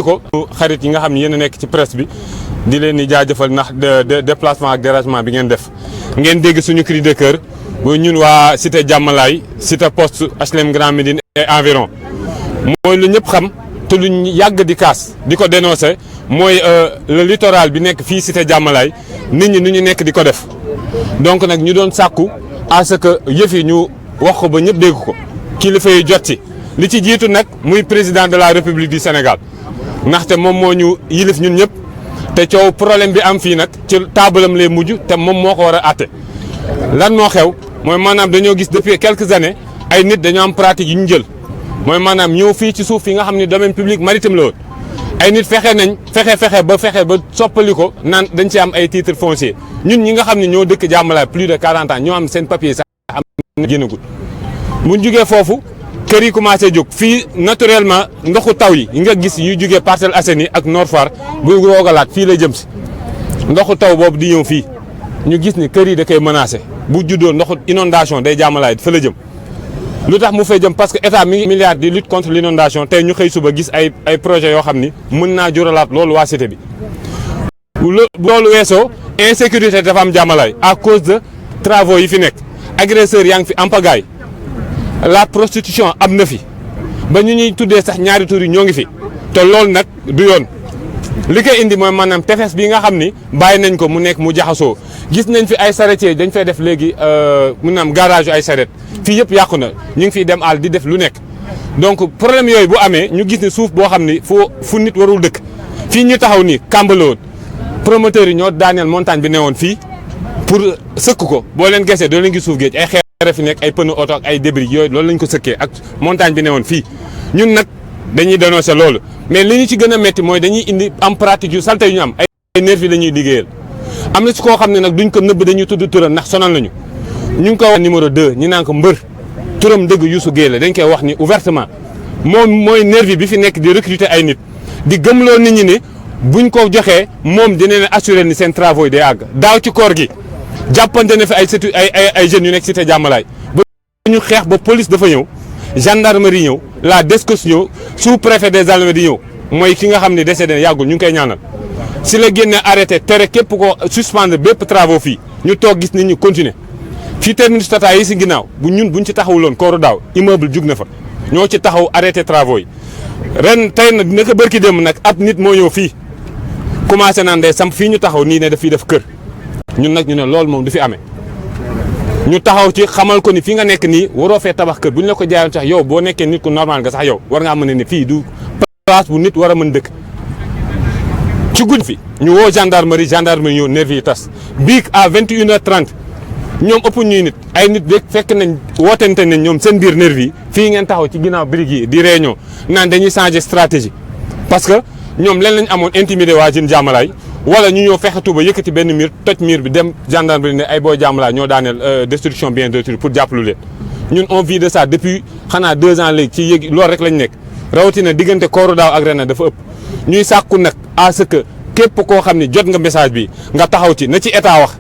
ko xarit yi nga xam ne yéen a nekk ci presse bi di leen di jaajëfal ndax déplacement ak dérangement bi ngeen def ngeen dégg suñu cri de cœur bu ñun waa cité Diamalaye cité poste HLM Grand Médine et environ mooy lu ñëpp xam te lu yàgg di kaas di ko dénoncer mooy le littoral bi nekk fii cité Diamalaye nit ñi nu ñu nekk di ko def donc nag ñu doon sàkku à ce que yëf yi ñu wax ko ba ñëpp dégg ko kilifa yi jot ci li ci jiitu nag muy président de la République du Sénégal ndaxte moom moo ñu yilif ñun ñëpp te coow problème bi am fii nag ci taabalam lay mujj te moom moo ko war a àtte lan moo xew mooy maanaam dañoo gis depuis quelques années ay nit dañoo am pratique yu ñu jël mooy maanaam ñëw fii ci suuf fi nga xam ne domaine public maritime la woon ay nit fexe ba soppali ko naan dañ ci am ay titre foncier ñun ñi nga xam ne ñoo dëkk Diamalaye plus de 40 ans ñoo am seen papier sax am na génnagul bu ñu jugee foofu kër yi commencé jóg fii naturellement ndoxu taw yi nga gis yu jugee Parcelles Assainies ak Nord Foire bu roogalaat fii lay jëm si ndoxu taw boobu di ñëw fii ñu gis ni kër yi da koy menacé bu juddoo ndoxu inondation day Diamalaye fa la jëm lu tax mu fay jëm parce que état mi ngi milliard di lutte contre l'inondation tey ñu xëy suba gis ay projets yoo xam ni mën naa juralaat loolu waa cité bi loolu weesoo insécurité dafa am Diamalaye à cause de travaux yi fi nekk agresseurs yaa ngi fi en pagaille la prostitution am na fi ba ñu ñuy tuddee sax ñaari tur yi ñoo ngi fi te loolu nag du yoon li koy indi mooy maanaam tefes bi nga xam ni bàyyi nañ ko mu nekk mu jaxasoo gis nañ fi ay charretiers dañ fay def léegi mu naam garage ay charrette fii yëpp yàqu na ñu ngi fiy dem àll di def lu nekk donc problème yooyu bu amee ñu gis ni suuf boo xam ni fu nit warul dëkk fii ñu taxaw nii kàmbaloon promoteurs yi ñoo daaneel montagne bi newoon fii pour sëkk ko boo leen gesee doo leen gis suuf géej ay xeer fi nekk ay pneu oto ak ay débris yooyu loolu lañ ko sëkkee ak montagne bi newoon fii ñun nag dañuy dénoncer loolu mais li ñu ci gën a métti mooy dañuy indi am pratique yu salte yu ñu am ay nervi la ñuy liggéeyal am na ci koo xam ne nag duñ ko nëbb dañuy tudd turam ndax sonal nañu ñu ngi ko wax numéro 2 ñi naan ko mbër turam dëgg Youssou Gueye la dañ koy wax ni ouvertement moom mooy nervi bi fi nekk di recruter ay nit di gëmloo nit ñi ni buñ ko joxee moom dina leen assurer ni seen travaux yi day àgg daaw ci koor gi jàppante na fi ay jeunes yu nekk cité Diamalaye ba ñu xeex ba police dafa ñëw gendarmerie ñëw la DSCOS ñëw sous préfet des Almadies di ñëw mooy ki nga xam ne décédé yàggul ñu ngi koy ñaanal si la génne arrêté tere képp ko suspendre bépp travaux fii ñu toog gis nit ñi continuer fii terminus Tata yi si ginnaaw buñ ci taxawuloon kooru daaw immeuble jug na fa ñoo ci taxaw arrêté travaux yi ren tey nag naka bërki dem nag ab nit moo ñëw fii commencé naan day samp fii ñu taxaw nii ne daf fii def kër ñun nag ñu ne loolu moom du fi amee ñu taxaw ci xamal ko ni fi nga nekk nii waroo fee tabax kër bu ñu la ko jaayoon sax yow boo nekkee nit ku normal nga sax yow war ngaa mën a ne fii du place bu nit war a mën dëkk ci guddi fi ñu woo gendarmerie ñëw nervi yi tas biig à 21h30 ñoom ëpp ñuy nit ay nit rek fekk nañ wootante nañ ñoom seen biir nervi yi fii ngeen taxaw ci ginnaaw briques yi di réunion naan dañuy changer stratégie parce que ñoom leen lañ amoon intimider waa jën Diamalaye wala ñu ñëw fexe tuba yëkkati benn mur toj mur bi dem gendarmerie ne ay booy Diamalaye ñoo daaneel destruction bien d'autrui pour jàppalu leen ñun on vit de ça depuis xanaa 2 ans léegi ci yéegi loolu rek lañ nekk rawatina diggante kooru daaw ak ren dafa ëpp ñuy sàkku nag à ce que képp koo xam ne jot nga message bi nga taxaw ci na ci état wax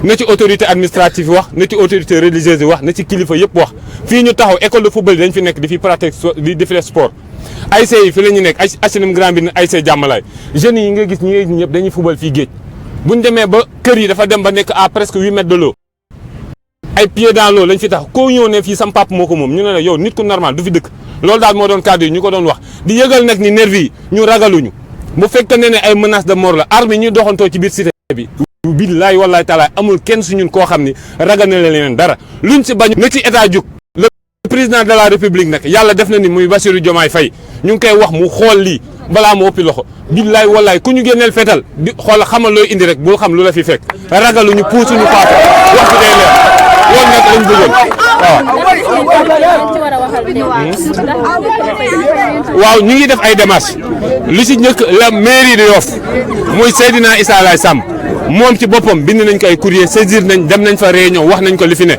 na ci autorité administrative wax na ci autorité religieuse wax na ci kilifa yëpp wax fii ñu taxaw école de football dañ fi nekk di fi pratique di défilé sport ASC yi fi la ñu nekk HLM Grand Médine ASC Diamalaye jeunes yi nga gis ñi ñëpp dañuy football fii géej buñ demee ba kër yi dafa dem ba nekk à presque 8 mètres de l'eau ay pieds dans l'eau lañ fi tax koo ñëw ne fii sam pap moo ko moom ñu ne la yow nit ku normal du fi dëkk loolu daal moo doon cadre yi ñu ko doon wax di yëgal nag ni nervi yi ñu ragaluñu bu fekkee ne ay menace de mort la arme yi ñuy doxantoo ci biir cité bi billaay wallaay taalaay amul kenn su ñun koo xam ni ragal na leen dara luñ si bañ na ci état jug le président de la république nag yàlla def na ni muy Bassirou Diomaye Faye ñu ngi koy wax mu xool lii balaa mu ëppi loxo billaay wallaay ku ñu génneel fetal di xool xamal looy indi rek bul xam lu la fi fekk ragaluñu puusuñu paaka wax ci day leer loolu nag lañ bëggoon waaw ñu ngi def ay démarches lu si njëkk la mairie de Yoff muy Seydina Issa Laye Samb moom ci boppam bind nañ ko ay courrier saisir nañ dem nañ fa réunion wax nañ ko li fi ne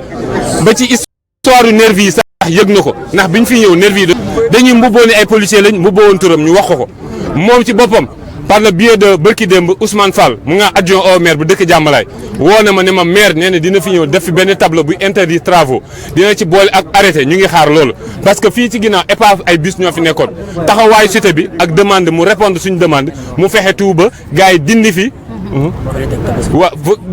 ba ci histoire yu nervi yi sax yëg na ko ndax biñ fi ñëw nervi yi dañuy mbubboo ni ay policiers lañ mbubboo woon turam ñu wax ko moom ci boppam par le biais de bërki démb Ousmane Fall mu nga adjoint au maire bu dëkk Jàmmalaay woo na ma ne ma maire nee na dina fi ñëw def fi benn tableau bu interdit travaux dina ci boole ak arrêté ñu ngi xaar loolu parce que fii ci ginnaaw épave ay bus ñoo fi nekkoon taxawaayu cité bi ak demande mu répondre suñu demande mu fexe tout ba gars yi dindi fi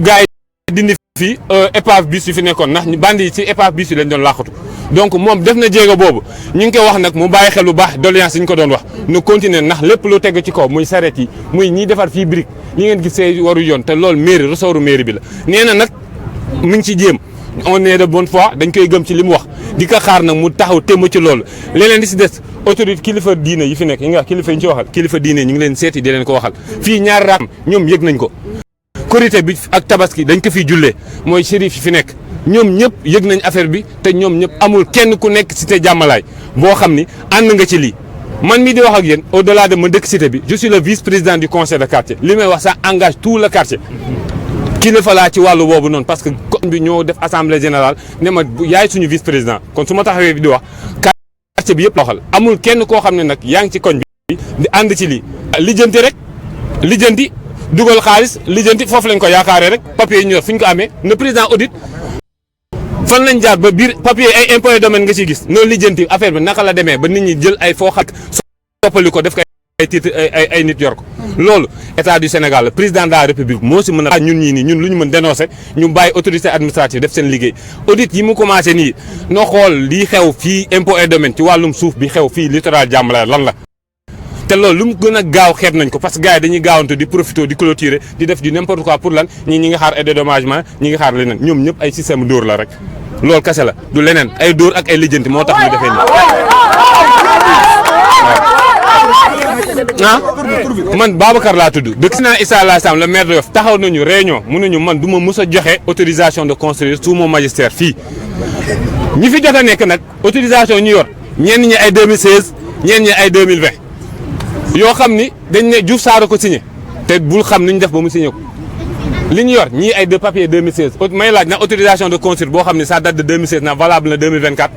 gars yi dindi fi épave bus yu fi nekkoon ndax bandi yi ci épave bus yi lañ doon laaxatu donc moom def na jéego boobu ñu ngi koy wax nag mu bàyyi xel bu baax doléance yi ñu ko doon wax nu continuer ndax lépp lu teg ci kaw muy saret yi muy ñiy defar fii brique li ngeen gisee waru yoon te loolu mairie ressortu mairie bi la nee na nag mi ngi ci jéem on est de bonne foi dañ koy gëm ci li mu wax di ko xaar nag mu taxaw témm ci loolu leneen di si des autorité kilifa diine yi fi nekk yi nga kilifa yi ñu ci waxal kilifa diine ñu ngi leen seeti di leen ko waxal fii ñaari raam ñoom yëg nañ ko korité bi ak tabaski dañ ko fiy jullee mooy shérif yi fi nekk ñoom ñëpp yëg nañ affaire bi te ñoom ñëpp amul kenn ku nekk cité Jàmmalaay boo xam ni ànd nga ci lii man mii di wax ak yéen au delà de ma dëkk cité bi je suis le vice président du conseil de quartier li may wax ça engage tout le quartier kilifa laa ci wàllu boobu noonu parce que koñ bi ñoo def assemblée générale ne ma yaay suñu vice président kon su ma taxawee bi di wax quartier bi yëpp la waxal amul kenn koo xam ne nag yaa ngi ci koñ bi di ànd ci lii lijjanti rek lijjanti dugal xaalis lijjanti foofu lañ ko yaakaaree rek papier yi ñu yor fu ñu ko amee ne président audit fan lañ jaar ba biir papier ay impôt et domaine nga ciy gis noonu lijjanti affaire bi naka la demee ba nit ñi jël ay foo xam soppali ko def ko ay titre ay nit yor ko loolu état du Sénégal le président de la république moo si mën a ñun ñii nii ñun lu ñu mën dénoncer ñu bàyyi autorité administrative def seen liggéey audit yi mu commencé nii noo xool lii xew fii impôt et domaine ci wàllum suuf bi xew fii littoral Jàmmalaay lan la te loolu lu mu gën a gaaw xeeb nañ ko parce que gars yi dañuy gaawantu di profiter di clôturer di def du n'importe quoi pour lan ñi ngi xaar ay dédommagement ñi ngi xaar leneen ñoom ñëpp ay système dóor la rek loolu kese la du leneen ay dóor ak ay lijjanti moo tax ñu defee nii ah man Babacar laa tudd dëkk naa Issa Laye Sam le maire de Yoff taxaw nañu réunion mun nañu man du ma mus a joxe autorisation de construire sous mon magistère fii ñi fi jot a nekk nag autorisation ñu yor ñenn ñi ay 2016 ñenn ñi ay 2020 yoo xam ni dañ ne Diouf Sarr ko signé te bul xam ni ñu def ba mu signé ko li ñu yor ñii ay de papier 2016 may laaj na autorisation de construire boo xam ne ça date de 2016 na valable na 2024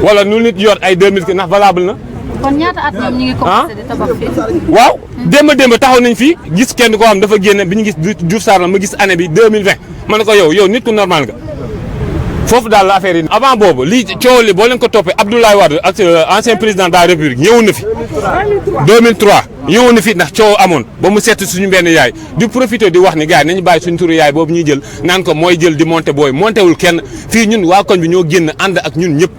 wala nu nit yor ay 2000 ndax valable na. kon ñaata at ñoom ñu ngi commencé di tabax fii. waaw démb taxaw nañ fii gis kenn koo xam dafa génne bi ñu gis Diouf Sarr la ma gis année bi 2020 ma ne ko yow nit ku normal nga. foofu daal la affaire yi avant boobu lii coow li boo leen ko toppee Abdoulaye Wade ak ancien président de la République ñëwoon na fi 2003 ñëwoon na fi ndax coow amoon ba mu seet suñu benn yaay di profité di wax ni gars yi nañu bàyyi suñu turu yaay boobu ñuy jël naan ko mooy jël di monté booy monté wul kenn fii ñun waa koñ bi ñoo génn ànd ak ñun ñëpp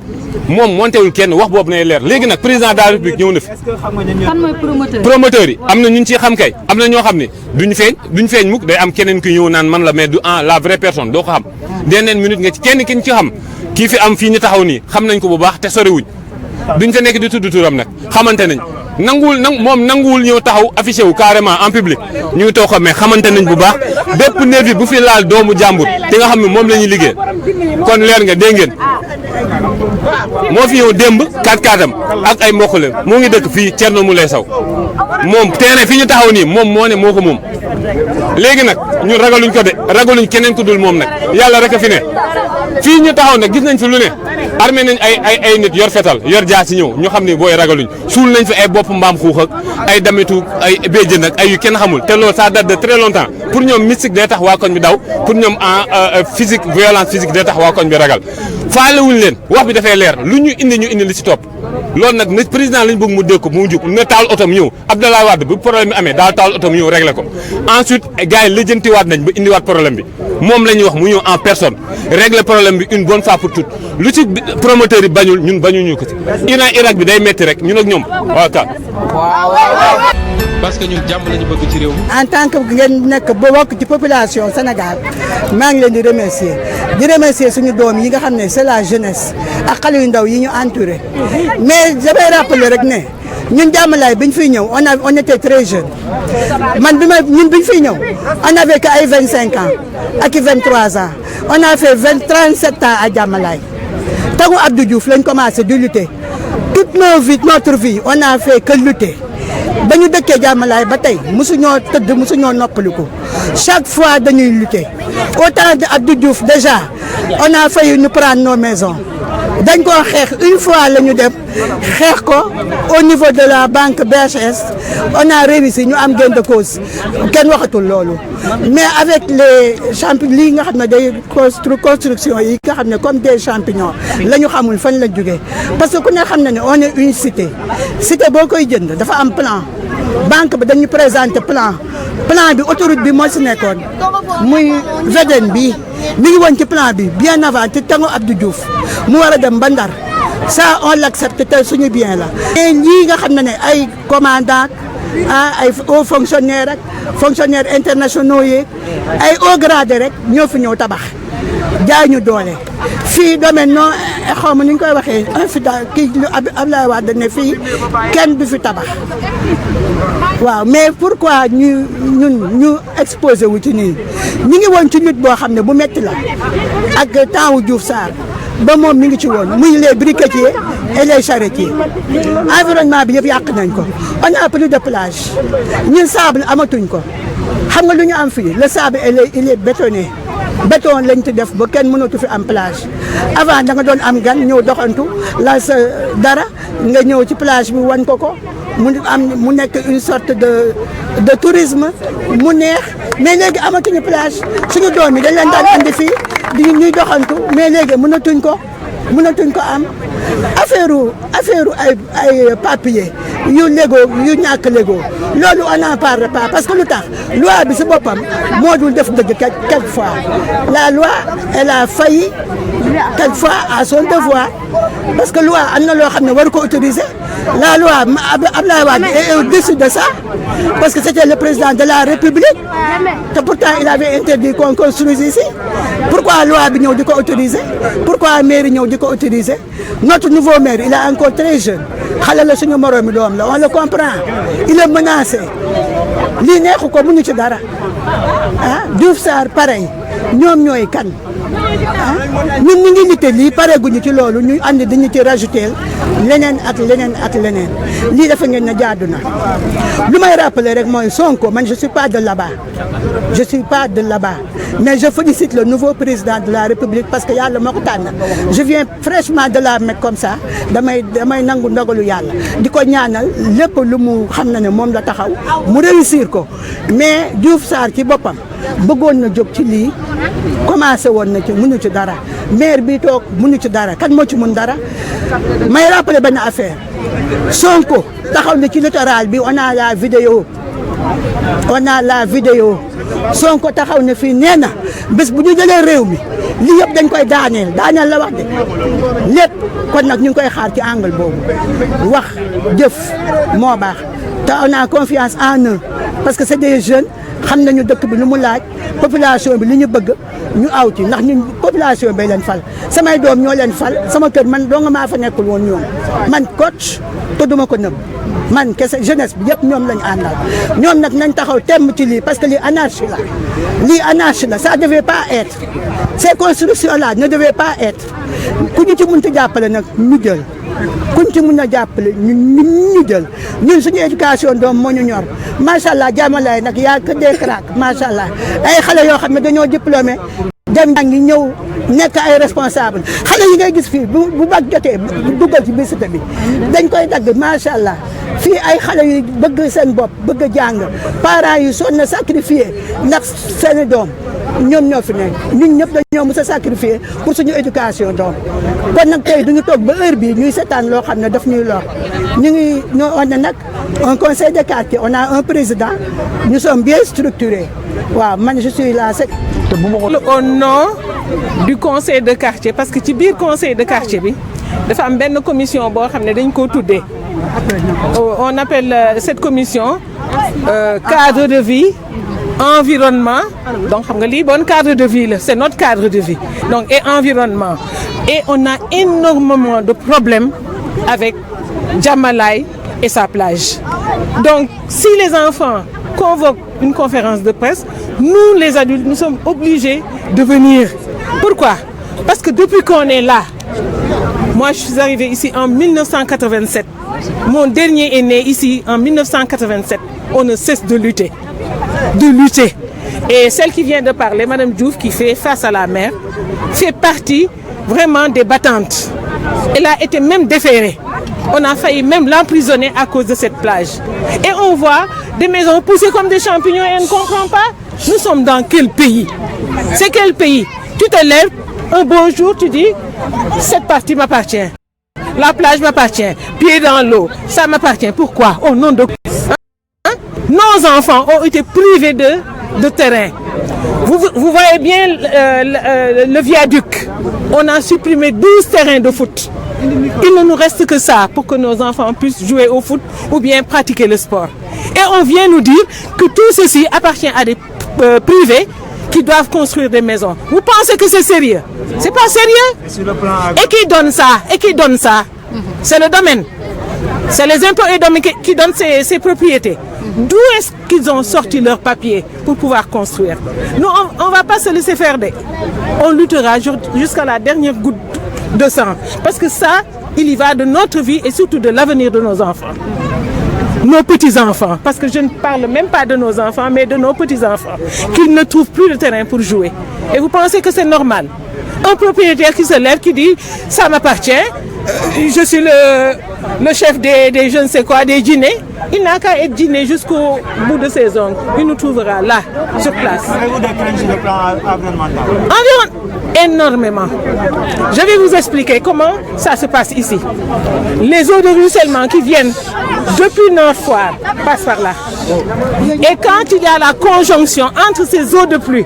moom monté wul kenn wax boobu nay leer léegi nag président de la République ñëw na fi. kan mooy promoteur promoteur yi am na ñun ciy xam kay am na ñoo xam ne duñ feeñ mukk day am keneen ku ñëw naan man la mais du la vraie personne doo ko xam deneen minute nga ci kenn ki ñu ci xam kii fi am fii ñu taxaw nii xam nañ ko bu baax te soriwuñ duñ fa nekk di tudd turam nag xamante nañ moom nanguwul ñëw taxaw affiché wu carrément en public ñu ngi toog ko mais xamante nañ bu baax bépp nervi bu fi laal doomu jàmbur te nga xam ne moom la ñuy liggéey kon leer nga dégg ngeen moo fi ñëw démb 4-4am ak ay mbokkule moo ngi dëkk fii Thierno Moulay Sow moom terrain fi ñu taxaw nii moom moo ne moo ko moom léegi nag ñun ragaluñ ko de ragaluñ keneen ku dul moom nag yàlla rek a fi ne fii ñu taxaw nag gis nañ fi lu ne armé nañ ay nit yor fetal yor jaasi ñëw ñu xam ne booy ragaluñ suul nañ fi ay bopp mbaam xuux ak ay damitu ay béjjën ak ay yu kenn xamul te loolu ça date de très longtemps pour ñoom mystique day tax waa koñ bi daw pour ñoom physique violence physique day tax waa koñ bi ragal faalewuñ leen wax bi dafay leer lu ñu indi li ci topp loolu nag na président lañ bëgg mu dégg ko mu jug na taal otom ñëw Abdoulaye Wade bu problème bi amee daal taal otom ñëw réglé ko ensuite gars yi lijjantiwaat nañ ba indiwaat problème bi moom la ñuy wax mu ñëw en personne régler problème bi une bonne fois pour toutes lu ci promoteur yi bañul ñun bañuñu ko ci Iran Irak bi day metti rek ñun ak ñoom waaw ka parce que ñun jàmm lañu bëgg ci réew mi. en tant que ngeen nekk ba bokk ci population Sénégal maa ngi leen di remercier suñu doom yi nga xam ne c'est la jeunesse ak xale yu ndaw yi ñu entouré mais damay rappeler rek ne ñun Jàmmalaay bi ñu fiy ñëw on était très jeunes man ñun bi ñu fiy ñëw on avait que ay 25 ans ak i 23 ans on a fait 37 ans à Jàmmalaay tagu Abdou Diouf lañ commencé di lutter toute notre vie on a fait que lutter. ba ñu dëkkee Jàmmalaay ba tey mosuñoo tëdd mosuñoo noppaliku chaque fois dañuy lutter au temps de Abdou Diouf déjà on a failli nous prendre nos maisons dañ koo xeex une fois la ñu dem xeex ko au niveau de la banque BHS on a réussi ñu am gain de cause kenn waxatul loolu mais avec les champignons lii nga xam ne day construction yi nga xam ne comme des champignons la ñu xamul fan la jógee parce que ku ne xam na ne on est une cité boo koy jënd dafa am plan banque bi dañu présenter plan bi autoroute bi moo si nekkoon muy VDN bi mi ngi woon ci plan bi bien avant te tango Abdou Diouf mu war a dem ba Ndar ça on l'accepte te suñu bien la. et lii nga xam ne ay commandant ay hauts fonctionnaires rek fonctionnaires internationaux yeeg ay hauts gradés rek ñoo fi ñëw tabax jaay ñu doole fii domaine non xaw ma ni ñu koy waxee kii Abdoulaye Wade ne fii kenn du fi tabax waaw mais pourquoi ñu exposé wu ci nii ñu ngi woon ci lutte boo xam ne bu metti la ak temps wu Diouf Sarr ba moom mi ngi ci woon muy les briquetiers et les charretiers environnement bi yëpp yàq nañ ko on a plus de plage ñun sable amatuñ ko xam nga lu ñu am fii le sable il est bétonné béton lañ ci def ba kenn mënatu fi am plage avant da nga doon am gan ñëw doxantu la sa dara nga ñëw ci plage bi wan ko mu nekk une sorte de tourisme mu neex mais léegi amatuñu plage suñu doom yi dañ leen daan andi fii di ñuy doxantu mais léegi mënatuñ ko am affaire ay papier yu légaux yu ñàkk légaux loolu on n'en parle pas parce que lu tax loi bi si boppam moo dul def dëgg quelquefois la loi elle a failli quelquefois à son devoir parce que loi am na loo xam ne waru ko autoriser la loi Abdoulaye Wade est au-dessus de ça parce que c'était le président de la République te pourtant il avait interdit qu'on construise ici pourquoi loi bi ñëw di ko autoriser pourquoi mairie ñëw di ko autoriser notre nouveau maire il est encore très jeune xale la suñu moroomi doom la on le comprend il est menacé lii neexu ko mënu ci dara Diouf Sarr pareil ñoom ñooy kan ñun ñu ngi liggéey lii pareeguñu ci loolu ñu andi dañu ci rajouter leneen ak leneen lii dafa ngeen na jaadu na lu may rappeler rek mooy Sonko man je suis pas de là-bas mais je félicite le nouveau président de la République parce que yàlla moo ko tànn je viens fraîchement de la Mecque comme ça damay nangu ndogalu yàlla di ko ñaanal lépp lu mu xam na ne moom la taxaw mu réussir ko mais Diouf Sarr ci boppam bëggoon na jóg ci lii commencé woon na ci mënu ci dara maire bi toog mënu ci dara kan moo ci mën dara may rappeler benn affaire Sonko taxaw na ci littoral bi on a la vidéo Sonko taxaw na fii nee na bés bu ñu jëlee réew mi lii yëpp dañ koy daaneel la wax de lépp kon nag ñu ngi koy xaar ci angle boobu wax jëf moo baax te on a confiance en eux parce que c'est des jeunes xam nañu dëkk bi lu mu laaj population bi li ñu bëgg ñu aw ci ndax ñun population bay leen fal samay doom ñoo leen fal sama kër man doo nga maa fa nekkul woon ñoom man coach te duma ko nëbb man kese jeunesse bi yëpp ñoom lañu àndal ñoom nag nañ taxaw temm ci lii parce que lii anarchie la ça devait pas être ces constructions là ne devaient pas être ku ñu ci mënti jàppale nag ñu jël kuñ ci mën a jàppale ñu jël ñun suñu éducation doom moo ñu ñor macha allah jàmmalaay nag yaa que des cracks macha allah ay xale yoo xam ne dañoo diplômé dem ngi ñëw nekk ay responsable xale yi ngay gis fii bu bag jotee duggal ci biir cité bi dañ koy dagg macha allah fii ay xale yu bëgg seen bopp bëgg a jàng parents yi sonn na sacrifié ndax seeni doom ñoom ñoo fi nekk ñun ñëpp dañoo mës a sacrifié pour suñu éducation doom kon nag tey duñu toog ba heure bii ñuy seetaan loo xam ne daf ñuy lor on a nag un conseil de quartier on a un président nous sommes bien structurés waaw man je suis là au nom du conseil de quartier parce que ci biir conseil de quartier bi dafa am benn commission boo xam ne dañ koo tuddee on appelle cette commission cadre de vie environnement donc xam nga lii bon cadre de vie la c'est notre cadre de vie donc et environnement et on a énormément de problèmes avec Diamalaye et sa plage donc si les enfants convoquent une conférence de presse nous les adultes nous sommes obligés de venir pourquoi parce que depuis qu'on est là moi je suis arrivée ici en 1987 mon dernier est né ici en 1987 on ne cesse de lutter et celle qui vient de parler Madame Diouf qui fait face à la mer fait partie vraiment des battantes Elle a été même déférée. On a failli même l'emprisonner à cause de cette plage. Et on voit des maisons poussées comme des champignons et on ne comprend pas. Nous sommes dans quel pays? C'est quel pays? Tu te lèves un beau jour, tu dis, cette partie m'appartient. La plage m'appartient. Pieds dans l'eau, ça m'appartient. Pourquoi? Au nom de quoi? Nos enfants ont été privés de terrain. Vous voyez bien le viaduc. On a supprimé 12 terrains de foot. Il ne nous reste que ça pour que nos enfants puissent jouer au foot ou bien pratiquer le sport. Et on vient nous dire que tout ceci appartient à des privés qui doivent construire des maisons. Vous pensez que c'est sérieux? C'est pas sérieux. Et qui donne ça? Et qui donne ça? C'est le domaine. C'est les impôts et domaines qui donnent ces propriétés. D'où est-ce qu'ils ont sorti leurs papiers pour pouvoir construire? Nous, on ne va pas se laisser faire. On luttera jusqu'à la dernière goutte de sang. Parce que ça, il y va de notre vie et surtout de l'avenir de nos enfants. Nos petits-enfants, parce que je ne parle même pas de nos enfants, mais de nos petits-enfants, qu'ils ne trouvent plus de terrain pour jouer. Et vous pensez que c'est normal? Un propriétaire qui se lève, qui dit « ça m'appartient, je suis le chef des je ne sais quoi, des dîners », il n'a qu'à être dîné jusqu'au bout de ses ongles. Il nous trouvera là, sur place. Avez-vous des craintes sur le plan environnemental? Énormément. Je vais vous expliquer comment ça se passe ici. Les eaux de ruissellement qui viennent depuis Nord Foire passent par là. Et quand il y a la conjonction entre ces eaux de pluie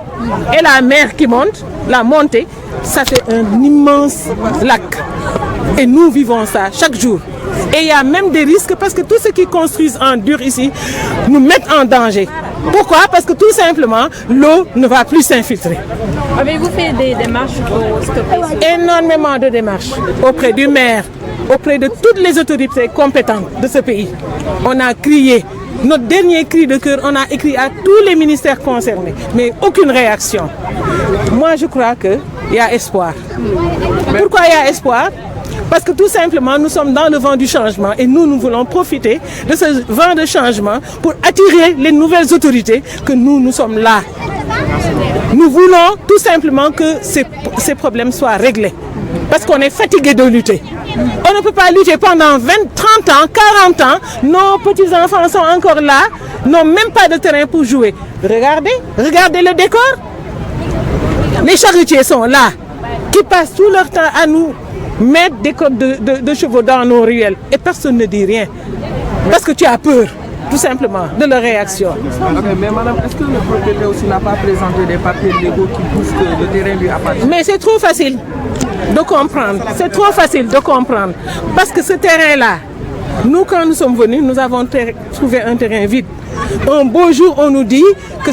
et la mer qui monte, la montée, ça fait un immense lac. Et nous vivons ça chaque jour. Et il y a même des risques parce que tous ceux qui construisent en dur ici nous mettent en danger. Pourquoi? Parce que tout simplement, l'eau ne va plus s'infiltrer. Avez-vous fait des démarches pour stopper ça? Énormément de démarches auprès du maire, auprès de toutes les autorités compétentes de ce pays. On a crié. Notre dernier cri de cœur, on a écrit à tous les ministères concernés, mais aucune réaction. Moi, je crois qu'il y a espoir. Pourquoi il y a espoir? Parce que tout simplement, nous sommes dans le vent du changement et nous voulons profiter de ce vent de changement pour attirer les nouvelles autorités que nous sommes là. Nous voulons tout simplement que ces problèmes soient réglés. Parce qu'on est fatigué de lutter. On ne peut pas lutter pendant 20, 30 ans, 40 ans. Nos petits-enfants sont encore là, n'ont même pas de terrain pour jouer. Regardez le décor. Les charretiers sont là, qui passent tout leur temps à nous mettre des côtes de chevaux dans nos ruelles. Et personne ne dit rien. Parce que tu as peur, tout simplement, de leur réaction. Mais madame, est-ce que le propriétaire aussi n'a pas présenté des papiers légaux qui prouvent que le terrain lui appartient? Mais c'est trop facile de comprendre. C'est trop facile de comprendre. Parce que ce terrain-là, nous, quand nous sommes venus, nous avons trouvé un terrain vide. Un beau jour, on nous dit que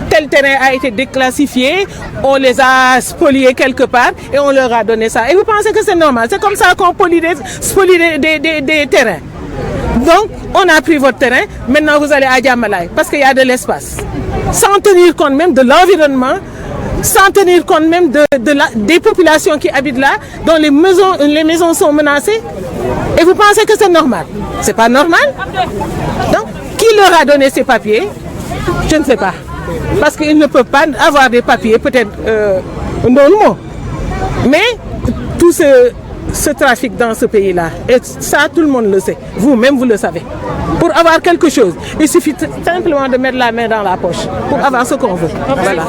tel terrain a été déclassifié, on les a spoliés quelque part et on leur a donné ça. Et vous pensez que c'est normal? C'est comme ça qu'on spolie des terrains. Donc, on a pris votre terrain, maintenant vous allez à Diamalaye parce qu'il y a de l'espace. Sans tenir compte même de l'environnement, sans tenir compte même des populations qui habitent là, dont les maisons sont menacées. Et vous pensez que c'est normal? C'est pas normal. Donc, qui leur a donné ces papiers? Je ne sais pas. Parce qu'ils ne peuvent pas avoir des papiers, peut-être normaux. Mais tout ce trafic dans ce pays-là, et ça tout le monde le sait. Vous-même, vous le savez. Pour avoir quelque chose, il suffit simplement de mettre la main dans la poche pour avoir ce qu'on veut. Voilà.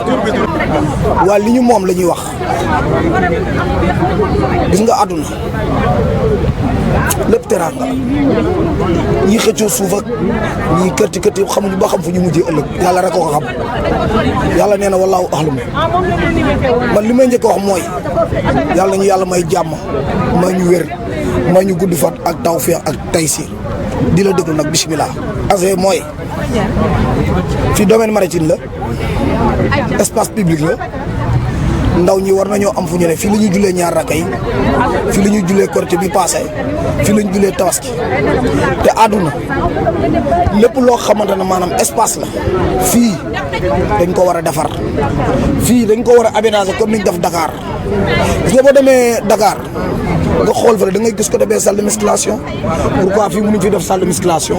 waa li ñu moom la ñuy wax gis nga àdduna lépp teraanga ñi xëccoo suuf ak ñi kërti xamuñu ba xam fu ñu mujjee ëllëg yàlla rek ko xam yàlla nee na wallaahu axlam man li may njëkk a wax mooy yàlla ñu yàlla may jàmm may ñu wér may ñu gudd fat ak tawfeex ak taysiir di la déglu nag bismillah affaire mooy fi domaine maritime la espace public la ndaw ñi war nañoo am fu ñu ne fii la ñuy jullee ñaar rakka yi fii la ñuy jullee korité bi passé fii la ñuy jullee tabaski te àdduna lépp loo xamante ne maanaam espace la fii dañ ko war a defar fii dañ ko war a aménager comme ni ñu def Dakar gis nga boo demee Dakar nga xool fa da ngay gis ko defee salle de musculation pourquoi fii mënuñ fi def salle de musculation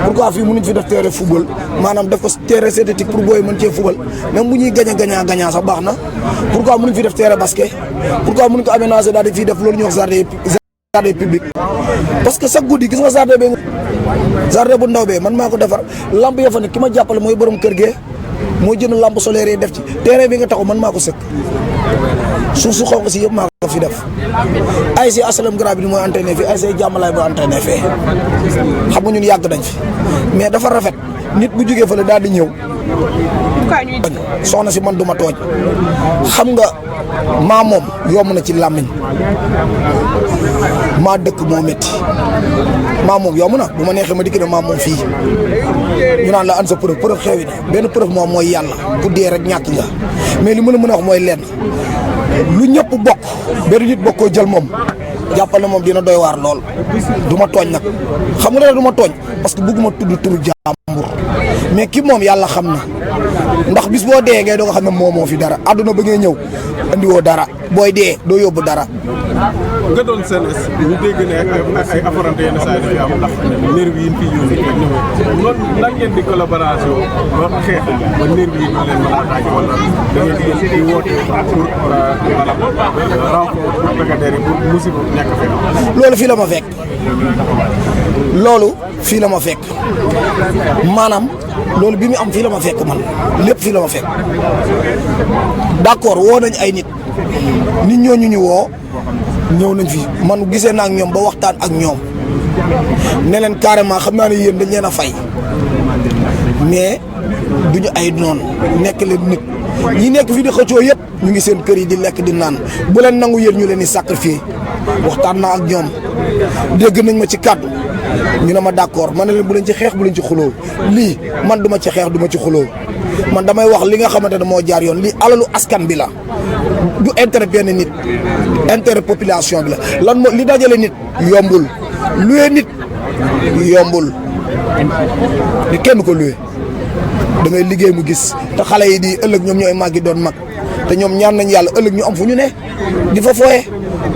pourquoi fii mënuñ fi def terrain football maanaam def ko terrain synthétique pour booy mën cee football même bu ñuy gagnant sax baax na pourquoi mënuñ fi def terrain basket pourquoi mënuñ ko aménager daal di fii def loolu ñuy wax jardin public parce que chaque guddi gis nga jardin bu ndaw bee man maa ko defar lamp ya fa ne ki ma jàppale mooy borom kër gee moo jënd lampe solaire yi def ci terrain bi nga taxaw man maa ko sëkk suuf su xonq si yëpp maa ko fi def ay si asalam grand bi mooy entraîné fii ay si jàmmalaay boo entraîné fee xam nga ñun yàgg nañ fi mais dafa rafet nit bu jógee fële daal di ñëw soxna si man du ma tooñ xam nga maa moom yomb na ci làmmiñ maa dëkk moo métti maa moom yomb na bu ma neexee ma dikk ne maa moom fii ñu naan la an sa preuve xewi na benn preuve moom mooy yàlla ku dee rek ñàkk nga mais li mën a wax mooy lenn lu ñëpp bokk benn nit bokkoo jël moom jàppal na moom dina doy waar lool du ma tooñ nag xam nga du ma tooñ parce que bëgguma tudd turu jàmbur mais ki moom yàlla xam na ndax bis boo dee ngay doo nga xam ne moo fi dara àdduna ba ngay ñëw andiwoo dara booy dee doo yóbbu dara. nga doon seen ñu dégg ne ay apparenté yenn saa yi dafay am ndax nervi yi fi yónni noonu lan ngeen di collaboration ba xeex ba nervi yi ñu leen mën a attaqué wala da ngeen di woote pour renfort pour béykat yi pour musiba nekk fekk. loolu fii la ma fekk loolu fii la ma fekk maanaam loolu bi mu am fii la ma fekk man lépp fii la ma fekk d'accord woo nañ ay nit ñooñu ñu woo ñëw nañ fi man gisee naa ak ñoom ba waxtaan ak ñoom ne leen carrément xam naa ne yéen dañ leen a fay mais duñu ay noonu nekk leen nit ñi nekk fi di xëccoo yëpp ñu ngi seen kër yi di lekk di naan bu leen nangu yéen ñu leen di sacrifier waxtaan naa ak ñoom dégg nañ ma ci kàddu ñu ne ma d'accord ma ne leen bu leen ci xeex bu leen ci xuloo lii man duma ci xeex duma ci xuloo man damay wax li nga xamante ne moo jaar yoon lii alalu askan bi la du intérêt benn nit intérêt population bi la lan moo li dajale nit yombul luwe nit yombul di kenn ko luwe da ngay liggéey mu gis te xale yi di ëllëg ñoom ñooy màggi doon mag te ñoom ñaan nañ yàlla ëllëg ñu am fu ñu ne di fa fooye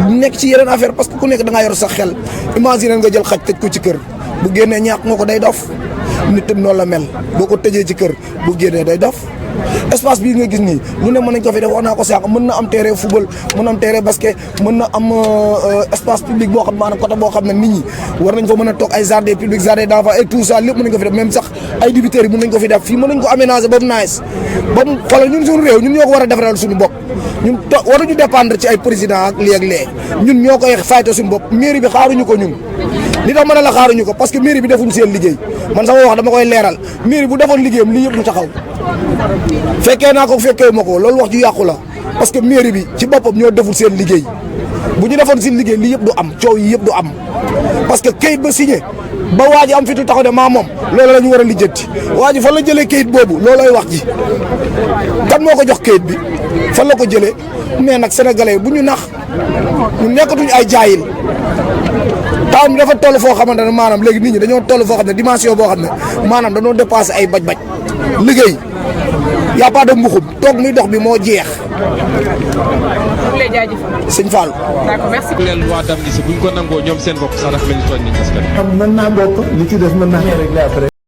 nekk ci yeneen affaire parce que ku nekk da ngaa yor sax xel imagine nga jël xaj tëj ko ci kër bu génnee ñàkk nga ko day dof nit tam noonu la mel boo ko tëjee ci kër bu génnee day dof espace bii nga gis nii ñu ne mën nañ ko fi def wax naa ko sànq mën na am terrain football mën na am terrain basket mën na am espace public boo xam maanaam côté boo xam ne nit ñi war nañ fa mën a toog ay jardin public jardin d'enfants et tout ça lépp mën nañ ko fi def même sax ay dibiteurs yi mën nañ ko fi def fii mën nañ ko aménager ba mu nice ba mu xoolal ñun suñu réew ñun ñoo ko war a defaral suñu bopp ñun waruñu dépendre ci ay président ak lii ak lee ñun ñoo koy fayte suñu bopp mairie bi xaaruñu ko ñun li tax mën a la xaaruñu ko parce que mairie bi defuñ seen liggéey man sama wax dama koy leeral mairie bu defoon liggéeyam lii yëpp du taxaw fekkee naa ko fekkee ma ko loolu wax ju yàqu la parce que mairie bi ci boppam ñoo deful seen liggéey bu ñu defoon seen liggéey lii yëpp du am coow yi yëpp du am parce que kayit ba signé ba waa ji am fitu taxaw de maa moom loolu la ñu war a lijjanti waa ji fan la jëlee kayit boobu loolooy wax ji kan moo ko jox kayit bi fan la ko jëlee mais nag sénégalais bu ñu nax ñu nekkatuñu ay jaayil taam bi dafa toll foo xamante ne maanaam léegi nit ñi dañoo toll foo xam ne dimension boo xam ne maanaam dañoo dépassé ay baj-baj liggéey y a pas de mbuxum toog muy dox bi moo jeex. sëñ Fall. d'accord merci. leen waa dam gi si buñ ko nangoo ñoom seen bopp sax dafa mel ni tooñ nañ askan. xam mën naa bokk li ci def mën naa réglé après